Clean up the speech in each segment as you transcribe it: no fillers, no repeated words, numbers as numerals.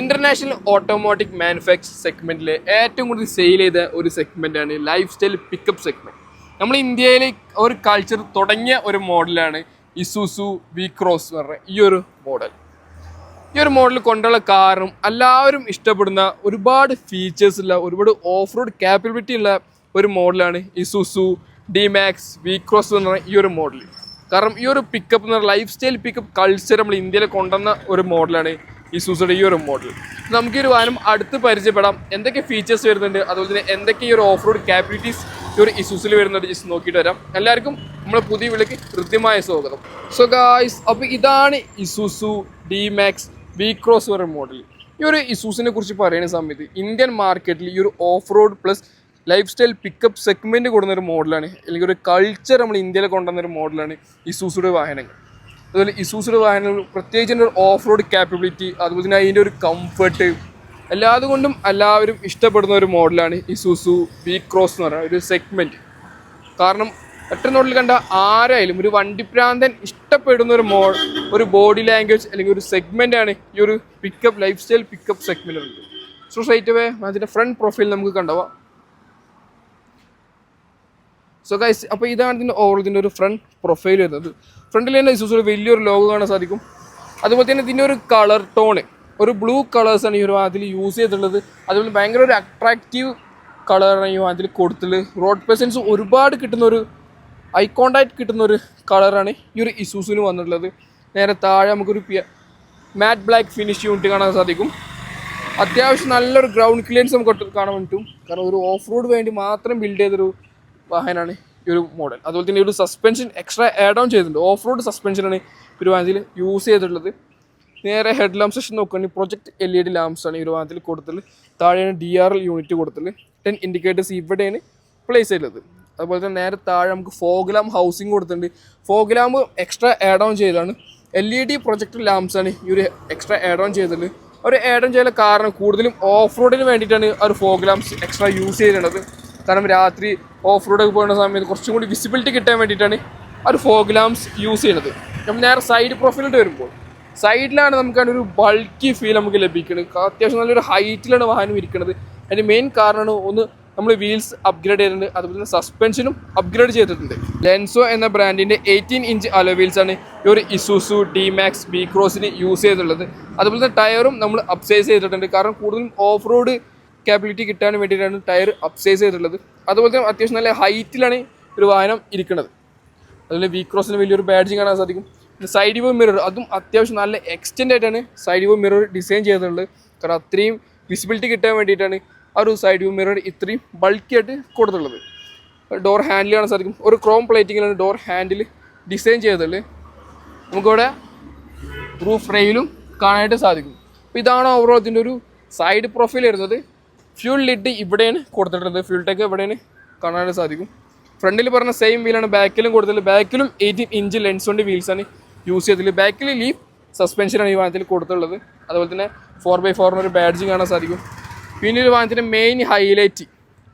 International automotive manufacture സെഗ്മെന്റിലെ ഏറ്റവും കൂടുതൽ sale ചെയ്ത ഒരു സെഗ്മെന്റാണ് ലൈഫ് സ്റ്റൈൽ പിക്കപ്പ് സെഗ്മെന്റ്. നമ്മൾ ഇന്ത്യയിൽ ഒരു കൾച്ചർ തുടങ്ങിയ ഒരു മോഡലാണ് ഇസൂസു വി ക്രോസ് എന്ന് പറഞ്ഞ ഈ ഒരു മോഡൽ. ഈ ഒരു മോഡൽ കൊണ്ടുള്ള കാറും എല്ലാവരും ഇഷ്ടപ്പെടുന്ന ഒരുപാട് ഫീച്ചേഴ്സ് ഉള്ള ഒരുപാട് ഓഫ് റോഡ് കാപ്പബിലിറ്റി ഉള്ള ഒരു മോഡലാണ് ഇസൂസു ഡിമാക്സ് വി ക്രോസ് എന്ന് പറഞ്ഞ ഈ ഒരു മോഡൽ. കാരണം ഈ ഒരു പിക്കപ്പ് എന്ന് പറഞ്ഞാൽ ലൈഫ് സ്റ്റൈൽ പിക്കപ്പ് കൾച്ചർ നമ്മൾ ഇന്ത്യയിൽ കൊണ്ടുവന്ന ഒരു മോഡലാണ് ഇസൂസുയുടെ ഈ ഒരു മോഡൽ. നമുക്ക് ഈ ഒരു വാഹനം അടുത്ത് പരിചയപ്പെടാം, എന്തൊക്കെ ഫീച്ചേഴ്സ് വരുന്നുണ്ട്, അതുപോലെ തന്നെ എന്തൊക്കെ ഈ ഒരു ഓഫ് റോഡ് കാപ്പബിലിറ്റീസ് ഈ ഒരു ഇസൂസിൽ വരുന്നുണ്ട് ജസ്റ്റ് നോക്കിയിട്ട് വരാം. എല്ലാവർക്കും നമ്മളെ പുതിയ വിളിക്ക് കൃത്യമായ സ്വാഗതം. സോ ഗായ്സ്, അപ്പോൾ ഇതാണ് ഇസൂസു ഡിമാക്സ് വി ക്രോസ് പറഞ്ഞ മോഡൽ. ഈ ഒരു ഇസൂസിനെ കുറിച്ച് പറയുന്ന സമയത്ത് ഇന്ത്യൻ മാർക്കറ്റിൽ ഈ ഒരു off road plus life style pickup segment കൊടുക്കുന്ന ഒരു മോഡലാണ്, അല്ലെങ്കിൽ ഒരു കൾച്ചർ നമ്മൾ ഇന്ത്യയിൽ കൊണ്ടുവന്ന ഒരു മോഡലാണ് ഇസൂസുയുടെ വാഹനങ്ങൾ. അതുപോലെ ഇസൂസുയുടെ വാഹനങ്ങൾ പ്രത്യേകിച്ച് ഒരു ഓഫ് റോഡ് കാപ്പബിലിറ്റി, അതുപോലെ തന്നെ അതിൻ്റെ ഒരു കംഫർട്ട് എല്ലാതുകൊണ്ടും എല്ലാവരും ഇഷ്ടപ്പെടുന്ന ഒരു മോഡലാണ് ഇസൂസു വി ക്രോസ് എന്ന് പറയുന്ന ഒരു സെഗ്മെൻറ്റ്. കാരണം ഒറ്റ നോട്ടിൽ കണ്ട ആരായാലും ഒരു വണ്ടിപ്രാന്തൻ ഇഷ്ടപ്പെടുന്ന ഒരു ബോഡി ലാംഗ്വേജ് അല്ലെങ്കിൽ ഒരു സെഗ്മെൻറ്റാണ് ഈ ഒരു pickup life style pickup segment ഉണ്ട്. സോ സ്ട്രൈറ്റ് അവേ അതിൻ്റെ ഫ്രണ്ട് പ്രൊഫൈൽ നമുക്ക് കണ്ടുപോവാം. സോ ഗൈസ്, അപ്പോൾ ഇതാണ് ഇതിൻ്റെ ഓവറോൾ ഇതിൻ്റെ ഒരു ഫ്രണ്ട് പ്രൊഫൈൽ വരുന്നത്. ഫ്രണ്ടിൽ തന്നെ ഇസൂസുയുടെ വലിയൊരു ലോഗോ കാണാൻ സാധിക്കും. അതുപോലെ തന്നെ ഇതിൻ്റെ ഒരു കളർ ടോണ് ഒരു ബ്ലൂ കളേഴ്സാണ് ഈ ഒരു അതിൽ യൂസ് ചെയ്തിട്ടുള്ളത്. അതുപോലെ ഭയങ്കര ഒരു അട്രാക്റ്റീവ് കളറാണ് ഈ അതിൽ കൊടുത്തിട്ടുള്ളത്. റോഡ് പ്രസൻസ് ഒരുപാട് കിട്ടുന്ന ഒരു ഐ കോണ്ടാക്ട് കിട്ടുന്ന ഒരു കളറാണ് ഈ ഒരു ഇസൂസിന് വന്നിട്ടുള്ളത്. നേരെ താഴെ നമുക്കൊരു മാറ്റ് ബ്ലാക്ക് ഫിനിഷ് യൂണിറ്റ് കാണാൻ സാധിക്കും. അത്യാവശ്യം നല്ലൊരു ഗ്രൗണ്ട് ക്ലിയറൻസ് നമുക്ക് കാണാൻ പറ്റും. കാരണം ഒരു ഓഫ് റോഡ് വേണ്ടി മാത്രം ബിൽഡ് ചെയ്തൊരു വാഹനമാണ് ഈ ഒരു മോഡൽ. അതുപോലെ തന്നെ ഒരു സസ്പെൻഷൻ എക്സ്ട്രാ ആഡ് ഓൺ ചെയ്തിട്ടുണ്ട്. ഓഫ് റോഡ് സസ്പെൻഷനാണ് ഈ ഒരു വാഹനത്തിൽ യൂസ് ചെയ്തിട്ടുള്ളത്. നേരെ ഹെഡ് ലാമ്പ് സെക്ഷൻ നോക്കുകയാണെങ്കിൽ പ്രൊജക്ട് LED ലാംപ്സാണ് ഈ ഒരു വാഹനത്തിൽ കൊടുത്തിട്ടുള്ളത്. താഴെയാണ് DRL യൂണിറ്റ് കൊടുത്തിട്ടുള്ളത്. 10 ഇൻഡിക്കേറ്റേഴ്സ് ഇവിടെയാണ് പ്ലേസ് ചെയ്തത്. അതുപോലെ തന്നെ നേരെ താഴെ നമുക്ക് ഫോഗ് ലാമ്പ് ഹൗസിങ് കൊടുത്തിട്ടുണ്ട്. Fog lamp extra add on ചെയ്തതാണ്. LED പ്രൊജക്ടർ ലാംപ്സാണ് ഈ ഒരു എക്സ്ട്രാ ആഡ് ഓൺ ചെയ്തിട്ടുള്ളത്. ഒരു ആഡ് ഓൺ ചെയ്യാൻ കാരണം കൂടുതലും ഓഫ് റോഡിന് വേണ്ടിയിട്ടാണ് ആ ഒരു ഫോഗ് ലാംപ്സ് എക്സ്ട്രാ യൂസ് ചെയ്തിട്ടുള്ളത്. കാരണം രാത്രി ഓഫ് റോഡൊക്കെ പോകുന്ന സമയത്ത് കുറച്ചും കൂടി വിസിബിലിറ്റി കിട്ടാൻ വേണ്ടിയിട്ടാണ് ആ ഒരു ഫോഗ് ലാംപ്സ് യൂസ് ചെയ്യുന്നത്. നമ്മൾ നേരെ സൈഡ് പ്രൊഫൈലിട്ട് വരുമ്പോൾ സൈഡിലാണ് നമുക്ക് ഒരു ബൾക്കി ഫീൽ നമുക്ക് ലഭിക്കുന്നത്. അത്യാവശ്യം നല്ലൊരു ഹൈറ്റിലാണ് വാഹനം ഇരിക്കുന്നത്. അതിൻ്റെ മെയിൻ കാരണമാണ് ഒന്ന് നമ്മൾ വീൽസ് അപ്ഗ്രേഡ് ചെയ്തിട്ടുണ്ട്, അതുപോലെ തന്നെ സസ്പെൻഷനും അപ്ഗ്രേഡ് ചെയ്തിട്ടുണ്ട്. ലെൻസോ എന്ന ബ്രാൻഡിൻ്റെ 18 ഇഞ്ച് അലോ വീൽസാണ് ഈ ഒരു ഇസൂസു ഡിമാക്സ് വി ക്രോസിന് യൂസ് ചെയ്തിട്ടുള്ളത്. അതുപോലെ തന്നെ ടയറും നമ്മൾ അപ്സൈസ് ചെയ്തിട്ടുണ്ട്. കാരണം കൂടുതലും ഓഫ് റോഡ് കാപ്പബിലിറ്റി കിട്ടാൻ വേണ്ടിയിട്ടാണ് ടയർ അപ്സൈസ് ചെയ്തിട്ടുള്ളത്. അതുപോലെ തന്നെ അത്യാവശ്യം നല്ല ഹൈറ്റിലാണ് ഒരു വാഹനം ഇരിക്കുന്നത്. അതുപോലെ വി ക്രോസിന് വലിയൊരു ബാഡ്ജിങ് കാണാൻ സാധിക്കും. സൈഡ് വ്യൂ മിറർ അതും അത്യാവശ്യം നല്ല എക്സ്റ്റെൻഡ് ആയിട്ടാണ് സൈഡ് വ്യൂ മിറർ ഡിസൈൻ ചെയ്തിട്ടുള്ളത്. കാരണം അത്രയും വിസിബിലിറ്റി കിട്ടാൻ വേണ്ടിയിട്ടാണ് ആ ഒരു സൈഡ് വ്യൂ മിറർ ഇത്രയും ബൾക്കി ആയിട്ട് കൊടുത്തിട്ടുള്ളത്. ഡോർ ഹാൻഡിൽ കാണാൻ സാധിക്കും. ഒരു ക്രോം പ്ലേറ്റിങ്ങിലാണ് ഡോർ ഹാൻഡിൽ ഡിസൈൻ ചെയ്തിട്ടുള്ളത്. നമുക്കിവിടെ റൂഫ് റെയിലും കാണാനായിട്ട് സാധിക്കും. അപ്പോൾ ഇതാണ് ഓവറോൾ ഇതിൻ്റെ ഒരു സൈഡ് പ്രൊഫൈൽ വരുന്നത്. ഫ്യൂൾ ലിഡ് ഇവിടെയാണ് കൊടുത്തിട്ടുള്ളത്. ഫ്യൂൾ ടാങ്ക് ഇവിടെയാണ് കാണാനായിട്ട് സാധിക്കും. ഫ്രണ്ടിൽ പറഞ്ഞ സെയിം വീലാണ് ബാക്കിലും കൊടുത്തിട്ടുള്ളത്. ബാക്കിലും 18 ഇഞ്ച് ലെൻസ് കൊണ്ട് വീൽസാണ് യൂസ് ചെയ്തിട്ടുള്ളത്. ബാക്കിൽ ലീഫ് സസ്പെൻഷനാണ് ഈ വാഹനത്തിൽ കൊടുത്തിട്ടുള്ളത്. അതുപോലെ തന്നെ 4x4 ഒരു ബാഡ്ജ് കാണാൻ സാധിക്കും. പിന്നെ ഒരു വാഹനത്തിൻ്റെ മെയിൻ ഹൈലൈറ്റ്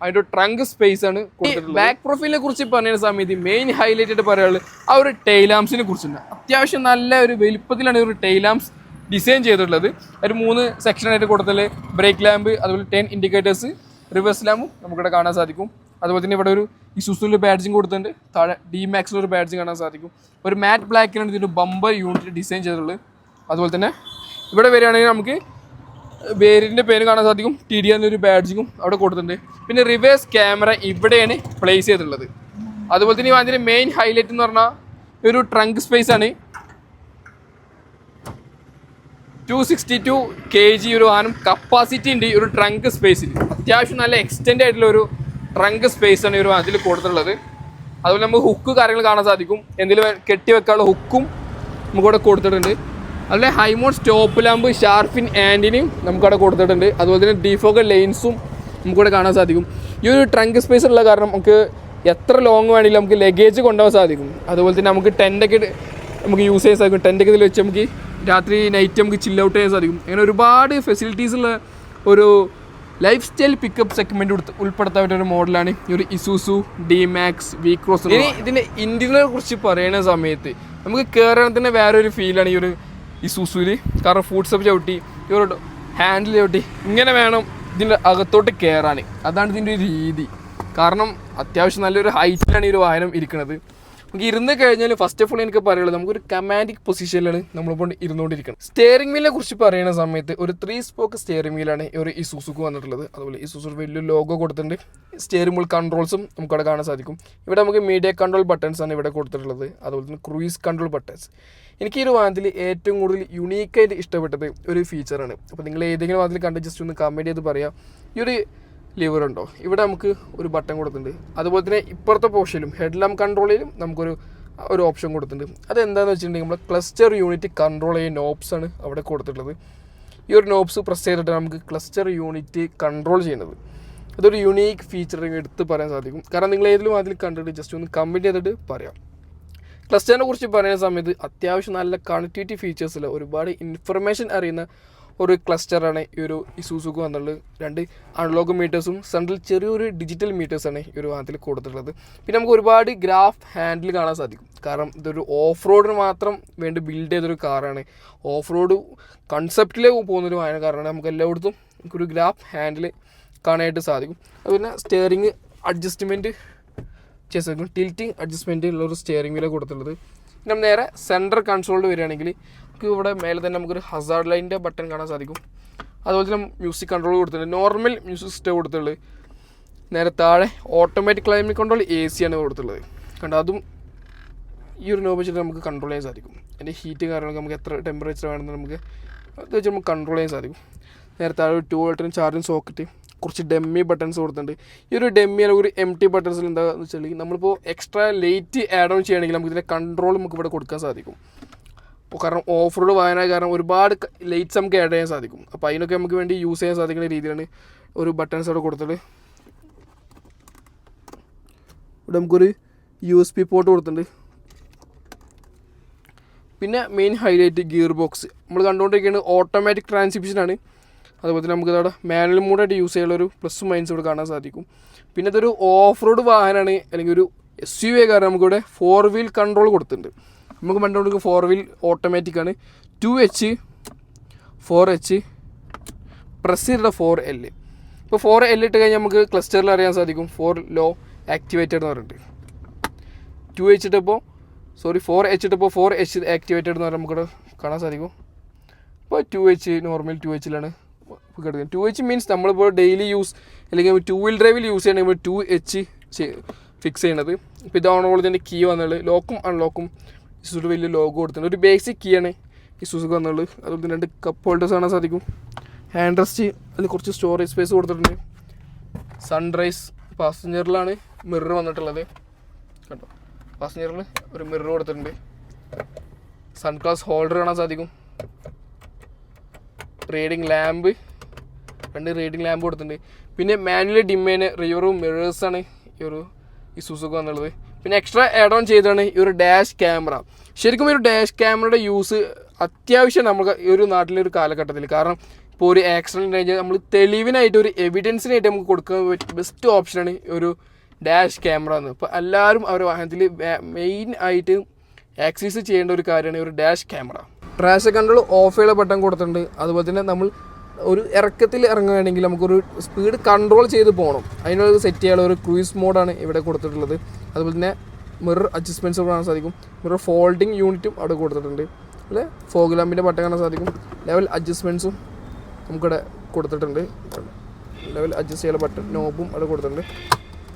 അതിൻ്റെ ട്രങ്ക് സ്പേസ് ആണ് കൊടുത്തിട്ടുള്ളത്. ബാക്ക് പ്രൊഫൈലിനെ കുറിച്ച് പറയുന്ന സമയത്ത് മെയിൻ ഹൈലൈറ്റ് ആയിട്ട് പറയാനുള്ളത് ആ ഒരു ടെയിലാംസിനെ കുറിച്ചുണ്ട്. അത്യാവശ്യം നല്ല ഒരു വലുപ്പത്തിലാണ് ഒരു ടെയിലാംസ് ഡിസൈൻ ചെയ്തിട്ടുള്ളത്. ഒരു 3 സെക്ഷനായിട്ട് കൊടുത്തത് ബ്രേക്ക് ലാമ്പ്, അതുപോലെ 10 ഇൻഡിക്കേറ്റേഴ്സ്, റിവേഴ്സ് ലാമ്പും നമുക്കിവിടെ കാണാൻ സാധിക്കും. അതുപോലെ തന്നെ ഇവിടെ ഒരു ഇസൂസുവിൻ്റെ ബാഡ്ജിങ് കൊടുത്തിട്ടുണ്ട്. താഴെ ഡിമാക്സിലൊരു ബാഡ്ജിങ് കാണാൻ സാധിക്കും. ഒരു മാറ്റ് ബ്ലാക്കിലാണ് ഇതിൻ്റെ ബമ്പർ യൂണിറ്റ് ഡിസൈൻ ചെയ്തിട്ടുള്ളത്. അതുപോലെ തന്നെ ഇവിടെ വരികയാണെങ്കിൽ നമുക്ക് വേരിയൻ്റെ പേര് കാണാൻ സാധിക്കും. TD എന്നൊരു ബാഡ്ജിങ്ങും അവിടെ കൊടുത്തിട്ടുണ്ട്. പിന്നെ റിവേഴ്സ് ക്യാമറ ഇവിടെയാണ് പ്ലേസ് ചെയ്തിട്ടുള്ളത്. അതുപോലെ തന്നെ അതിൻ്റെ മെയിൻ ഹൈലൈറ്റ് എന്ന് പറഞ്ഞാൽ ഒരു ട്രങ്ക് സ്പേസ് ആണ്. 262 kg ഒരു വാഹനം കപ്പാസിറ്റി ഉണ്ട് ഒരു ട്രങ്ക് സ്പേസിൽ. അത്യാവശ്യം നല്ല എക്സ്റ്റെൻഡ് ആയിട്ടുള്ള ഒരു ട്രങ്ക് സ്പേസ് ആണ് ഈ ഒരു അതിൽ കൊടുത്തിട്ടുള്ളത്. അതുപോലെ നമുക്ക് ഹുക്ക് കാര്യങ്ങൾ കാണാൻ സാധിക്കും. എന്തെങ്കിലും കെട്ടി വെക്കാനുള്ള ഹുക്കും നമുക്കിവിടെ കൊടുത്തിട്ടുണ്ട്. അതുപോലെ ഹൈമോൺ സ്റ്റോപ്പ് ലാമ്പ് ഷാർഫിൻ ആൻറ്റിനും നമുക്കവിടെ കൊടുത്തിട്ടുണ്ട്. അതുപോലെ തന്നെ ഡിഫോഗർ ലൈൻസും നമുക്കിവിടെ കാണാൻ സാധിക്കും. ഈ ഒരു ട്രങ്ക് സ്പേസ് ഉള്ള കാരണം നമുക്ക് എത്ര ലോങ് വേണമെങ്കിലും നമുക്ക് ലഗേജ് കൊണ്ടുപോകാൻ സാധിക്കും. അതുപോലെ തന്നെ നമുക്ക് ടെൻ്റൊക്കെ നമുക്ക് യൂസ് ചെയ്യാൻ സാധിക്കും. ടെൻ്റൊക്കെ ഇതിൽ വെച്ച് നമുക്ക് രാത്രി നൈറ്റ് നമുക്ക് ചില്ല് ഔട്ട് ചെയ്യാൻ സാധിക്കും. അങ്ങനെ ഒരുപാട് ഫെസിലിറ്റീസുള്ള ഒരു ലൈഫ് സ്റ്റൈൽ പിക്കപ്പ് സെഗ്മെൻറ്റ് ഉൾപ്പെടുത്താൻ പറ്റിയ ഒരു മോഡലാണ് ഈ ഒരു ഇസൂസു ഡിമാക്സ് വി ക്രോസ്. ഇനി ഇതിൻ്റെ ഇൻറ്റീരിയറിനെ കുറിച്ച് പറയുന്ന സമയത്ത് നമുക്ക് കയറാൻ തന്നെ വേറൊരു ഫീലാണ് ഈ ഒരു ഇസൂസുവിൽ. കാരണം ഫുഡ് സ്റ്റെപ്പ് ചവിട്ടി ഈ ഒരു ഹാൻഡിലോട്ട് ഇങ്ങനെ വേണം ഇതിൻ്റെ അകത്തോട്ട് കയറാൻ. അതാണ് ഇതിൻ്റെ ഒരു രീതി. കാരണം അത്യാവശ്യം നല്ലൊരു ഹൈറ്റിലാണ് ഈ ഒരു വാഹനം ഇരിക്കുന്നത്. നമുക്ക് ഇരുന്ന് കഴിഞ്ഞാൽ ഫസ്റ്റ് ഓഫ് ഓൾ എനിക്ക് പറയുള്ളത് നമുക്കൊരു കമാൻഡിക് പൊസിഷനിലാണ് നമ്മളിപ്പോൾ ഇരുന്നുകൊണ്ടിരിക്കുന്നത്. സ്റ്റിയറിംഗ് വീലിനെ കുറിച്ച് പറയുന്ന സമയത്ത് ഒരു 3 സ്പോക്ക് സ്റ്റിയറിംഗ് വീലാണ് ഒരു ഇസൂസുക്ക് വന്നിട്ടുള്ളത്. അതുപോലെ ഇസൂസു വലിയ ലോഗോ കൊടുത്തിട്ടുണ്ട്. സ്റ്റിയറിംഗ് വീൽ കൺട്രോൾസും നമുക്കവിടെ കാണാൻ സാധിക്കും. ഇവിടെ നമുക്ക് മീഡിയ കൺട്രോൾ ബട്ടൺസ് ആണ് ഇവിടെ കൊടുത്തിട്ടുള്ളത്. അതുപോലെ തന്നെ ക്രൂയിസ് കൺട്രോൾ ബട്ടൺസ്. എനിക്ക് ഈ ഒരു വാഹനത്തിൽ ഏറ്റവും കൂടുതൽ യുണീക്കായിട്ട് ഇഷ്ടപ്പെട്ടത് ഒരു ഫീച്ചറാണ്. അപ്പോൾ നിങ്ങൾ ഏതെങ്കിലും വാഹനത്തിൽ കണ്ട് ജസ്റ്റ് ഒന്ന് കമൻറ്റ് ചെയ്ത് പറയാം. ഈ ഒരു ലിവർ ഉണ്ടോ, ഇവിടെ നമുക്ക് ഒരു ബട്ടൺ കൊടുത്തിട്ടുണ്ട്. അതുപോലെ തന്നെ ഇപ്പുറത്തെ പോർഷനിലും ഹെഡ് ലാമ്പ് കൺട്രോളിലും നമുക്കൊരു ഓപ്ഷൻ കൊടുത്തിട്ടുണ്ട്. അതെന്താണെന്ന് വെച്ചിട്ടുണ്ടെങ്കിൽ നമ്മൾ ക്ലസ്റ്റർ യൂണിറ്റ് കൺട്രോൾ ചെയ്യുന്ന നോബ്സ് ആണ് അവിടെ കൊടുത്തിട്ടുള്ളത്. ഈ ഒരു നോബ്സ് പ്രസ് ചെയ്തിട്ട് നമുക്ക് ക്ലസ്റ്റർ യൂണിറ്റ് കൺട്രോൾ ചെയ്യുന്നത്. അതൊരു യുണീക്ക് ഫീച്ചർ എടുത്ത് പറയാൻ സാധിക്കും. കാരണം നിങ്ങൾ ഏതെങ്കിലും അതിൽ കണ്ടിട്ട് ജസ്റ്റ് ഒന്ന് കമൻറ്റ് ചെയ്തിട്ട് പറയാം. ക്ലസ്റ്ററിനെ കുറിച്ച് പറയുന്ന സമയത്ത് അത്യാവശ്യം നല്ല കണക്ടിവിറ്റി ഫീച്ചേഴ്സിൽ ഒരുപാട് ഇൻഫർമേഷൻ അറിയുന്ന ഒരു ക്ലസ്റ്ററാണ് ഈ ഒരു ഇസൂസുക്ക് വന്നുള്ളത്. 2 അനലോഗ് മീറ്റേഴ്സും സെൻട്രൽ ചെറിയൊരു ഡിജിറ്റൽ മീറ്റേഴ്സാണ് ഈ ഒരു വാഹനത്തിൽ കൊടുത്തിട്ടുള്ളത്. പിന്നെ നമുക്ക് ഒരുപാട് ഗ്രാഫ് ഹാൻഡിൽ കാണാൻ സാധിക്കും. കാരണം ഇതൊരു ഓഫ് റോഡിന് മാത്രം വേണ്ടി ബിൽഡ് ചെയ്തൊരു കാറാണ്. ഓഫ് റോഡ് കൺസെപ്റ്റിലേക്ക് പോകുന്നൊരു വാഹന കാറാണ്. നമുക്ക് എല്ലായിടത്തും നമുക്കൊരു ഗ്രാഫ് ഹാൻഡിൽ കാണാനായിട്ട് സാധിക്കും. അതുപോലെ സ്റ്റിയറിംഗ് അഡ്ജസ്റ്റ്മെൻറ്റ് ചെയ്യാൻ സാധിക്കും. ടിൽറ്റിംഗ് അഡ്ജസ്റ്റ്മെൻറ്റ് ഉള്ളൊരു സ്റ്റിയറിംഗ് വീലാണ് കൊടുത്തിട്ടുള്ളത്. പിന്നെ നേരെ സെൻട്രൽ കൺസോളിൽ വരികയാണെങ്കിൽ നമുക്ക് ഇവിടെ മേലെ തന്നെ നമുക്കൊരു ഹസാർഡ് ലൈനിൻ്റെ ബട്ടൺ കാണാൻ സാധിക്കും. അതുപോലെ തന്നെ മ്യൂസിക് കൺട്രോൾ കൊടുത്തിട്ടുണ്ട്. നോർമൽ മ്യൂസിക് സിസ്റ്റം കൊടുത്തിട്ടുള്ളത്. നേരെ താഴെ ഓട്ടോമാറ്റിക് ക്ലൈമറ്റ് കൺട്രോൾ AC ആണ് കൊടുത്തിട്ടുള്ളത്. കണ്ടോ, അതും ഈ ഒരു നോബ് വെച്ചിട്ട് നമുക്ക് കൺട്രോൾ ചെയ്യാൻ സാധിക്കും. അതിൻ്റെ ഹീറ്റ് കാര്യങ്ങളൊക്കെ നമുക്ക് എത്ര ടെമ്പറേച്ചർ വേണമെന്ന് നമുക്ക് അത് വെച്ച് നമുക്ക് കൺട്രോൾ ചെയ്യാൻ സാധിക്കും. നേരെ താഴെ ഒരു 2 വോൾട്ടിന് ചാർജിങ് സോക്കറ്റ്, കുറച്ച് ഡെമ്മി ബട്ടൺസ് കൊടുത്തിട്ടുണ്ട്. ഈ ഒരു ഡെമ്മി അല്ലെങ്കിൽ ഒരു empty ബട്ടൺസിൽ എന്താണെന്ന് വെച്ചാൽ നമ്മളിപ്പോൾ എക്സ്ട്രാ ലൈറ്റ് ആഡ് ഓൺ ചെയ്യുകയാണെങ്കിൽ നമുക്ക് ഇതിൻ്റെ കൺട്രോൾ നമുക്ക് ഇവിടെ കൊടുക്കാൻ സാധിക്കും. അപ്പോൾ കാരണം ഓഫ് റോഡ് വാഹനമായ കാരണം ഒരുപാട് ലൈറ്റ്സ് നമുക്ക് ആഡ് ചെയ്യാൻ സാധിക്കും. അപ്പോൾ അതിനൊക്കെ നമുക്ക് വേണ്ടി യൂസ് ചെയ്യാൻ സാധിക്കുന്ന രീതിയിലാണ് ഒരു ബട്ടൺസ് അവിടെ കൊടുത്തത്. ഇവിടെ നമുക്കൊരു USB പോർട്ട് കൊടുത്തിട്ടുണ്ട്. പിന്നെ മെയിൻ ഹൈലൈറ്റ് ഗിയർ ബോക്സ് നമ്മൾ കണ്ടുകൊണ്ടിരിക്കുന്നത് ഓട്ടോമാറ്റിക് ട്രാൻസ്മിഷനാണ്. അതുപോലെ തന്നെ നമുക്കിതവിടെ മാനുവൽ മോഡായിട്ട് യൂസ് ചെയ്യാനുള്ളൊരു പ്ലസും മൈനസും ഇവിടെ കാണാൻ സാധിക്കും. പിന്നെ ഇതൊരു ഓഫ് റോഡ് വാഹനമാണ് അല്ലെങ്കിൽ ഒരു SUV കാരണം നമുക്കിവിടെ 4 വീൽ കൺട്രോൾ കൊടുത്തിട്ടുണ്ട്. നമുക്ക് കണ്ടുകൊണ്ടിരിക്കുക 4 വീൽ ഓട്ടോമാറ്റിക്കാണ്. 2H 4H പ്രസ് ചെയ്തിട്ട് 4L. ഇപ്പോൾ 4L ഇട്ട് കഴിഞ്ഞാൽ നമുക്ക് ക്ലസ്റ്ററിൽ അറിയാൻ സാധിക്കും 4 ലോ ആക്ടിവേറ്റഡ് എന്ന് പറഞ്ഞിട്ട്. 2H ഇട്ടപ്പോൾ 4H ഇട്ടപ്പോൾ 4H ആക്ടിവേറ്റഡ് എന്ന് പറഞ്ഞാൽ നമുക്കിവിടെ കാണാൻ സാധിക്കും. ഇപ്പോൾ 2H നോർമൽ 2Hലാണ് കിടക്കുന്നത്. 2H മീൻസ് നമ്മളിപ്പോൾ ഡെയിലി യൂസ് അല്ലെങ്കിൽ 2 വീൽ ഡ്രൈവിൽ യൂസ് ചെയ്യണമെങ്കിൽ 2H ഫിക്സ് ചെയ്യണത്. ഇപ്പോൾ ഇതാണ് ഇതിൻ്റെ കീ വന്നുള്ളത്. ലോക്കും അൺലോക്കും ഇസൂസുക്ക് വലിയ ലോഗോ കൊടുത്തിട്ടുണ്ട്. ഒരു ബേസിക് കീ ആണ് ഇസൂസുക്ക് വന്നുള്ളത്. അതുപോലെ 2 കപ്പ് ഹോൾഡേഴ്സ് കാണാൻ സാധിക്കും. ഹാൻഡ് റെസ്റ്റ്, അതിൽ കുറച്ച് സ്റ്റോറേജ് സ്പേസ് കൊടുത്തിട്ടുണ്ട്. സൺറൈസ് പാസഞ്ചറിലാണ് മിറർ വന്നിട്ടുള്ളത്. കേട്ടോ, പാസഞ്ചറിൽ ഒരു മിറർ കൊടുത്തിട്ടുണ്ട്. സൺഗ്ലാസ് ഹോൾഡർ കാണാൻ സാധിക്കും. റീഡിങ് ലാമ്പ്, 2 റീഡിങ് ലാമ്പ് കൊടുത്തിട്ടുണ്ട്. പിന്നെ മാനുവലി ഡിമ്മേന് റിയറും മിറേഴ്സാണ് ഈ ഒരു ഇസൂസുക്ക് വന്നുള്ളത്. പിന്നെ എക്സ്ട്രാ ആഡ് ഓൺ ചെയ്താണ് ഈ ഒരു ഡാഷ് ക്യാമറ. ശരിക്കും ഒരു ഡാഷ് ക്യാമറയുടെ യൂസ് അത്യാവശ്യം നമുക്ക് ഈ ഒരു നാട്ടിലെ ഒരു കാലഘട്ടത്തിൽ. കാരണം ഇപ്പോൾ ഒരു ആക്സിഡൻറ്റ് കഴിഞ്ഞാൽ നമ്മൾ തെളിവിനായിട്ട് ഒരു എവിഡൻസിനായിട്ട് നമുക്ക് കൊടുക്കാൻ പറ്റിയ ബെസ്റ്റ് ഓപ്ഷനാണ് ഒരു ഡാഷ് ക്യാമറ എന്ന്. ഇപ്പോൾ എല്ലാവരും അവരുടെ വാഹനത്തിൽ മെയിൻ ആയിട്ട് ആക്സസ് ചെയ്യേണ്ട ഒരു കാര്യമാണ് ഒരു dash camera. Traction control of ചെയ്യുന്ന ബട്ടൺ കൊടുത്തിട്ടുണ്ട്. അതുപോലെ തന്നെ നമ്മൾ ഒരു ഇറക്കത്തിൽ ഇറങ്ങുകയാണെങ്കിൽ നമുക്കൊരു സ്പീഡ് കൺട്രോൾ ചെയ്ത് പോകണം, അതിനൊരു സെറ്റ് ചെയ്യാനുള്ള ഒരു ക്രൂയിസ് മോഡാണ് ഇവിടെ കൊടുത്തിട്ടുള്ളത്. അതുപോലെ തന്നെ മിറർ അഡ്ജസ്റ്റ്മെൻറ്റ്സ് കാണാൻ സാധിക്കും. മിറർ ഫോൾഡിങ് യൂണിറ്റും അവിടെ കൊടുത്തിട്ടുണ്ട്. അല്ലെ ഫോഗ് ലാമ്പിൻ്റെ ബട്ടൺ കാണാൻ സാധിക്കും. ലെവൽ അഡ്ജസ്റ്റ്മെൻറ്റ്സും നമുക്കിവിടെ കൊടുത്തിട്ടുണ്ട്. ലെവൽ അഡ്ജസ്റ്റ് ചെയ്യാനുള്ള ബട്ടൺ നോബും അവിടെ കൊടുത്തിട്ടുണ്ട്.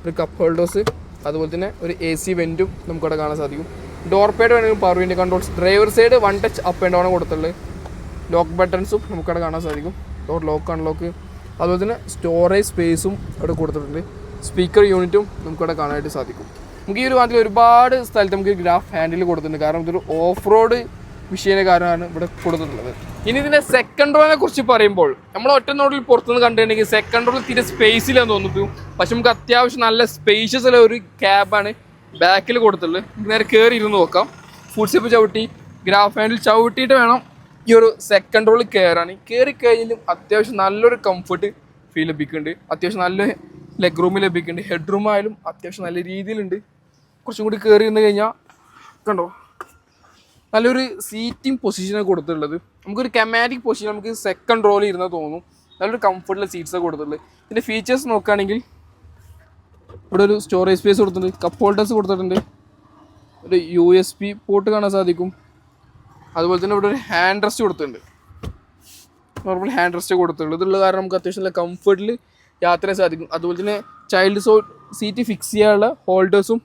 ഒരു കപ്പ് ഹോൾഡേഴ്സ്, അതുപോലെ തന്നെ ഒരു AC വെൻറ്റും നമുക്കവിടെ കാണാൻ സാധിക്കും. ഡോർ പാഡ് വേണമെങ്കിൽ power window controls. Driver side 1 touch up and down കൊടുത്തിട്ടുള്ളത്. ലോക്ക് ബട്ടൺസും നമുക്കവിടെ കാണാൻ സാധിക്കും. ഡോർ ലോക്ക് അൺലോക്ക്, അതുപോലെ തന്നെ സ്റ്റോറേജ് സ്പേസും അവിടെ കൊടുത്തിട്ടുണ്ട്. സ്പീക്കർ യൂണിറ്റും നമുക്കവിടെ കാണാനായിട്ട് സാധിക്കും. നമുക്ക് ഈ ഒരു വാഹനത്തിൽ ഒരുപാട് സ്ഥലത്ത് നമുക്ക് ഗ്രാഫ് ഹാൻഡിൽ കൊടുത്തിട്ടുണ്ട്. കാരണം ഇതൊരു ഓഫ് റോഡ് വിഷയത്തിൻ്റെ കാരണമാണ് ഇവിടെ കൊടുത്തിട്ടുള്ളത്. ഇനി ഇതിൻ്റെ സെക്കൻഡ് റോനെ കുറിച്ച് പറയുമ്പോൾ നമ്മൾ ഒറ്റ നോട്ടിൽ പുറത്തുനിന്ന് കണ്ടിട്ടുണ്ടെങ്കിൽ സെക്കൻഡ് റോയിൽ തീരെ സ്പേസിലാന്ന് തോന്നുന്നു. പക്ഷെ നമുക്ക് അത്യാവശ്യം നല്ല സ്പേഷ്യസ് ഉള്ള ഒരു ക്യാബാണ് ബാക്കിൽ കൊടുത്തിട്ടുള്ളത്. നേരെ കയറി ഇരുന്ന് നോക്കാം. ഫുഡ് സ്റ്റെപ്പ് ചവിട്ടി ഗ്രാഫ് ഹാൻഡിൽ ചവിട്ടിയിട്ട് വേണം ഈ ഒരു സെക്കൻഡ് റോളിൽ കയറാൻ. കയറി കഴിഞ്ഞാലും അത്യാവശ്യം നല്ലൊരു കംഫർട്ട് ഫീൽ ലഭിക്കുന്നുണ്ട്. അത്യാവശ്യം നല്ല ലെഗ് റൂം ലഭിക്കുന്നുണ്ട്. ഹെഡ് റൂം ആയാലും അത്യാവശ്യം നല്ല രീതിയിലുണ്ട്. കുറച്ചും കൂടി കയറി നിന്ന് കഴിഞ്ഞാൽ കണ്ടോ നല്ലൊരു സീറ്റിംഗ് പൊസിഷനാണ് കൊടുത്തിട്ടുള്ളത്. നമുക്കൊരു കമാറ്റിക് പൊസിഷൻ നമുക്ക് സെക്കൻഡ് റോയിൽ ഇരുന്നാൽ തോന്നും. നല്ലൊരു കംഫർട്ടുള്ള സീറ്റ്സൊക്കെ കൊടുത്തിട്ടുള്ളത്. ഇതിൻ്റെ ഫീച്ചേഴ്സ് നോക്കുകയാണെങ്കിൽ ഇവിടെ ഒരു സ്റ്റോറേജ് സ്പേസ് കൊടുത്തിട്ടുണ്ട്, കപ്പ് ഹോൾഡേഴ്സ് കൊടുത്തിട്ടുണ്ട്, ഒരു USB പോർട്ട് കാണാൻ സാധിക്കും. അതുപോലെ തന്നെ ഇവിടെ ഒരു ഹാൻഡ് റെസ്റ്റ് കൊടുത്തിട്ടുണ്ട്, നോർമൽ ഹാൻഡ് റെസ്റ്റ് കൊടുത്തിട്ടുള്ളത്. ഇതുള്ള കാരണം നമുക്ക് അത്യാവശ്യം നല്ല കംഫർട്ടിൽ യാത്ര ചെയ്യാൻ സാധിക്കും. അതുപോലെ തന്നെ ചൈൽഡ് സീറ്റ് ഫിക്സ് ചെയ്യാനുള്ള ഹോൾഡേഴ്സും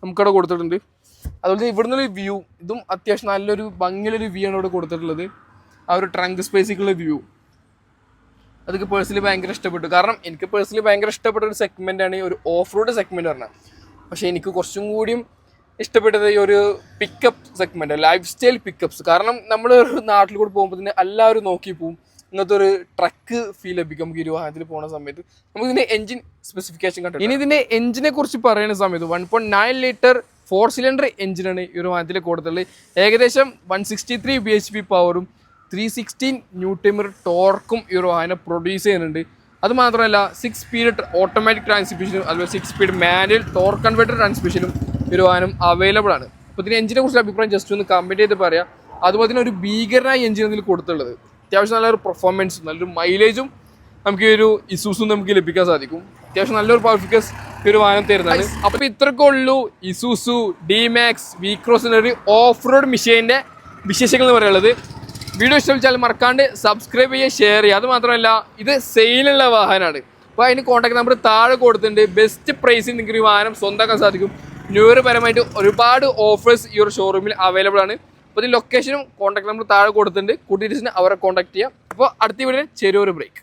നമുക്കവിടെ കൊടുത്തിട്ടുണ്ട്. അതുപോലെ തന്നെ ഇവിടെ നിന്നൊരു വ്യൂ, ഇതും അത്യാവശ്യം നല്ലൊരു ഭംഗിയുള്ളൊരു വ്യൂ ആണ് ഇവിടെ കൊടുത്തിട്ടുള്ളത്. ആ ഒരു ട്രങ്ക് സ്പേസിക്കുള്ള വ്യൂ അതൊക്കെ പേഴ്സണലി ഭയങ്കര ഇഷ്ടപ്പെട്ടു. കാരണം എനിക്ക് പേഴ്സണലി ഭയങ്കര ഇഷ്ടപ്പെട്ട ഒരു സെഗ്മെൻ്റാണ് ഈ ഒരു ഓഫ് റോഡ് സെഗ്മെൻറ്റ് പറഞ്ഞാൽ. പക്ഷേ എനിക്ക് കുറച്ചും കൂടിയും ഇഷ്ടപ്പെട്ടത് ഈ ഒരു pickup segment, life style pickups. കാരണം നമ്മൾ നാട്ടിൽ കൂടെ പോകുമ്പോൾ തന്നെ എല്ലാവരും നോക്കി പോവും. ഇങ്ങനത്തെ ഒരു ട്രക്ക് ഫീൽ ലഭിക്കും നമുക്ക് ഈ വാഹനത്തിൽ പോകുന്ന സമയത്ത്. നമുക്ക് ഇതിൻ്റെ എഞ്ചിൻ സ്പെസിഫിക്കേഷൻ കണ്ടു. ഇനി ഇതിൻ്റെ എഞ്ചിനെ കുറിച്ച് പറയുന്ന സമയത്ത് 1.9 ലിറ്റർ 4 സിലിണ്ടർ എഞ്ചിനാണ് ഈ ഒരു വാഹനത്തിൽ കൊടുത്തുള്ളത്. ഏകദേശം 163 bhp പവറും 316 ന്യൂട്ടൺ ടോർക്കും ഈ ഒരു വാഹനം പ്രൊഡ്യൂസ് ചെയ്യുന്നുണ്ട്. അത് മാത്രമല്ല 6 സ്പീഡ് ഓട്ടോമാറ്റിക് ട്രാൻസ്മിഷനും അതുപോലെ 6 സ്പീഡ് മാനുവൽ ടോർക്ക് കൺവെർട്ടർ ട്രാൻസ്മിഷനും ഈ ഒരു വാഹനം അവൈലബിൾ ആണ്. അപ്പോൾ ഇതിൻ്റെ എഞ്ചിനെ കുറിച്ചുള്ള അഭിപ്രായം ജസ്റ്റ് ഒന്ന് കമൻറ്റ് ചെയ്ത് പറയാം. അതുപോലെ തന്നെ ഒരു ഭീകരനായ എഞ്ചിൻ ഇതിൽ കൊടുത്തുള്ളത്. അത്യാവശ്യം നല്ലൊരു പെർഫോമൻസും നല്ലൊരു മൈലേജും നമുക്ക് ഈ ഒരു ഇസൂസും നമുക്ക് ലഭിക്കാൻ സാധിക്കും. അത്യാവശ്യം നല്ലൊരു പെർഫോമൻസ് ഈ ഒരു വാഹനം തരുന്നതാണ്. അപ്പോൾ ഇത്രയൊക്കെ ഉള്ളൂ ഇസൂസു D-Max V-Cross ഒരു ഓഫ് റോഡ് മെഷീൻ്റെ വിശേഷങ്ങൾ എന്ന് പറയുന്നത്. വീഡിയോ ഇഷ്ടപ്പെട്ടാൽ മറക്കാണ്ട് സബ്സ്ക്രൈബ് ചെയ്യുക, ഷെയർ ചെയ്യുക. അത് മാത്രമല്ല ഇത് സെയിലുള്ള വാഹനമാണ്. അപ്പോൾ അതിന് കോൺടാക്ട് നമ്പർ താഴെ കൊടുത്തിട്ടുണ്ട്. ബെസ്റ്റ് പ്രൈസിൽ നിങ്ങൾക്ക് ഈ വാഹനം സ്വന്തമാക്കാൻ സാധിക്കും. ന്യൂ ഇയർ പരമായിട്ട് ഒരുപാട് ഓഫേഴ്സ് ഈ ഒരു ഷോറൂമിൽ അവൈലബിൾ ആണ്. അപ്പോൾ ഇതിൽ ലൊക്കേഷനും കോൺടാക്ട് നമ്പർ താഴെ കൊടുത്തിട്ടുണ്ട്. കൂട്ടിയിട്ട് അവരെ കോൺടാക്ട് ചെയ്യാം. അപ്പോൾ അടുത്ത വീഡിയോയിൽ ചെറിയൊരു ബ്രേക്ക്.